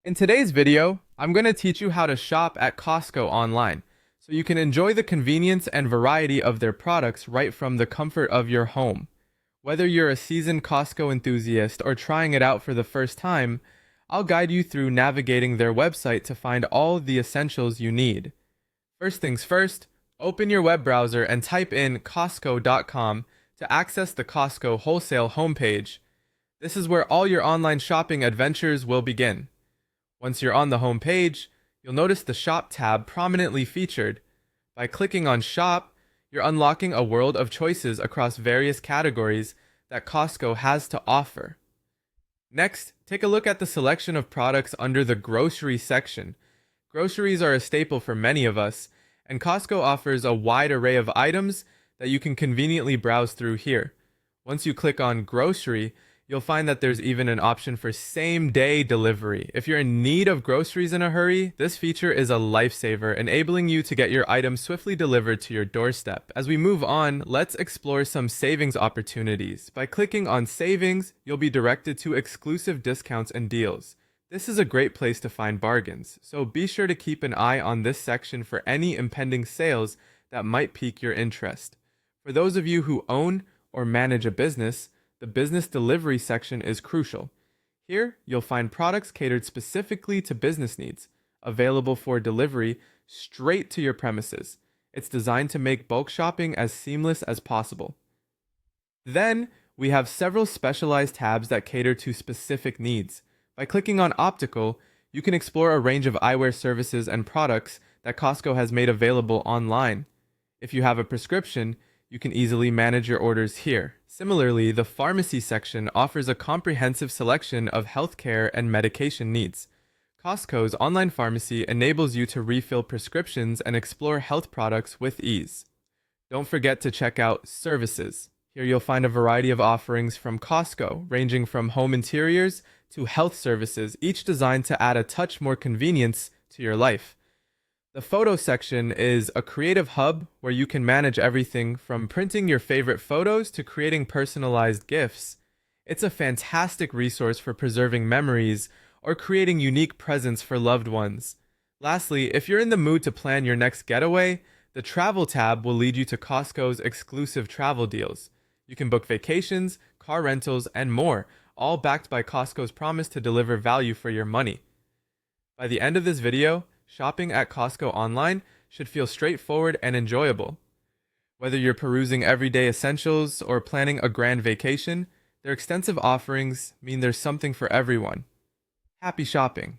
In today's video, I'm going to teach you how to shop at Costco online, so you can enjoy the convenience and variety of their products right from the comfort of your home. Whether you're a seasoned Costco enthusiast or trying it out for the first time, I'll guide you through navigating their website to find all the essentials you need. First things first, open your web browser and type in Costco.com to access the Costco wholesale homepage. This is where all your online shopping adventures will begin. Once you're on the home page, you'll notice the Shop tab prominently featured. By clicking on Shop, you're unlocking a world of choices across various categories that Costco has to offer. Next, take a look at the selection of products under the grocery section. Groceries are a staple for many of us, and Costco offers a wide array of items that you can conveniently browse through here. Once you click on Grocery, you'll find that there's even an option for same-day delivery. If you're in need of groceries in a hurry, this feature is a lifesaver, enabling you to get your items swiftly delivered to your doorstep. As we move on, let's explore some savings opportunities. By clicking on Savings, you'll be directed to exclusive discounts and deals. This is a great place to find bargains, so be sure to keep an eye on this section for any impending sales that might pique your interest. For those of you who own or manage a business, the business delivery section is crucial. Here, you'll find products catered specifically to business needs, available for delivery straight to your premises. It's designed to make bulk shopping as seamless as possible. Then, we have several specialized tabs that cater to specific needs. By clicking on Optical, you can explore a range of eyewear services and products that Costco has made available online. If you have a prescription, you can easily manage your orders here. Similarly, the pharmacy section offers a comprehensive selection of healthcare and medication needs. Costco's online pharmacy enables you to refill prescriptions and explore health products with ease. Don't forget to check out Services. Here you'll find a variety of offerings from Costco, ranging from home interiors to health services, each designed to add a touch more convenience to your life. The photo section is a creative hub where you can manage everything from printing your favorite photos to creating personalized gifts. It's a fantastic resource for preserving memories or creating unique presents for loved ones. Lastly, if you're in the mood to plan your next getaway, the Travel tab will lead you to Costco's exclusive travel deals. You can book vacations, car rentals, and more, all backed by Costco's promise to deliver value for your money. By the end of this video, shopping at Costco online should feel straightforward and enjoyable. Whether you're perusing everyday essentials or planning a grand vacation, their extensive offerings mean there's something for everyone. Happy shopping!